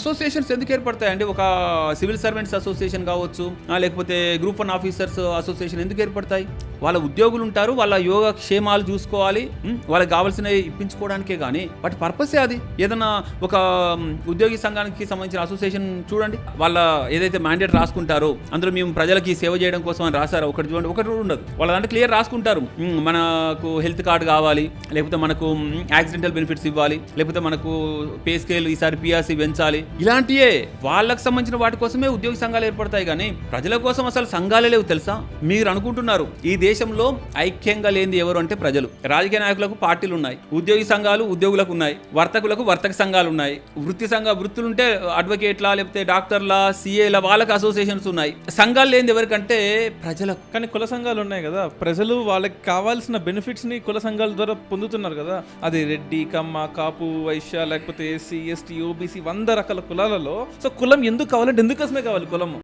Associations ఎందుకు ఏర్పడతాయండి? ఒక civil servants association కావచ్చు, లేకపోతే గ్రూప్ 1 ఆఫీసర్స్ అసోసియేషన్ ఎందుకు ఏర్పడతాయి? వాళ్ళ ఉద్యోగులు ఉంటారు, వాళ్ళ యోగ క్షేమాలు చూసుకోవాలి, వాళ్ళకి కావాల్సినవి ఇప్పించుకోవడానికే కానీ వాటి పర్పసే అది. ఏదైనా ఒక ఉద్యోగి సంఘానికి సంబంధించిన అసోసియేషన్ చూడండి, వాళ్ళ ఏదైతే మ్యాండేట్ రాసుకుంటారో అందులో మేము ప్రజలకి సేవ చేయడం కోసం అని రాశారు, ఒకటి చూడండి, ఒకటి కూడా ఉండదు. వాళ్ళ దాంట్లో క్లియర్ రాసుకుంటారు, మనకు హెల్త్ కార్డు కావాలి, లేకపోతే మనకు యాక్సిడెంటల్ బెనిఫిట్స్ ఇవ్వాలి, లేకపోతే మనకు పే స్కేల్ ఈసారి పిఆర్సీ పెంచాలి, ఇలాంటియే వాళ్ళకి సంబంధించిన వాటి కోసమే ఉద్యోగ సంఘాలు ఏర్పడతాయి. కానీ ప్రజల కోసం అసలు సంఘాలే లేవు తెలుసా? మీరు అనుకుంటున్నారు ఈ దేశంలో ఐక్యంగా లేనిది ఎవరు అంటే ప్రజలు. రాజకీయ నాయకులకు పార్టీలు ఉన్నాయి, ఉద్యోగి సంఘాలు ఉద్యోగులకు ఉన్నాయి, వర్తకులకు వర్తక సంఘాలు ఉన్నాయి, వృత్తులుంటే అడ్వకేట్ల, లేకపోతే డాక్టర్ల, సిఏల, వాళ్ళకి అసోసియేషన్స్ ఉన్నాయి. సంఘాలు లేనిది ఎవరికంటే ప్రజలకు. కానీ కుల సంఘాలు ఉన్నాయి కదా, ప్రజలు వాళ్ళకి కావాల్సిన బెనిఫిట్స్ ని కుల సంఘాల ద్వారా పొందుతున్నారు కదా. అది రెడ్డి, కమ్మ, కాపు, వైశ్య, లేకపోతే ఎస్సీ, ఎస్టీ, ఓబీసీ, 100 రకాల కులాలలో. సో కులం ఎందుకు కావాలంటే ఎందుకోసమే కావాలి కులము?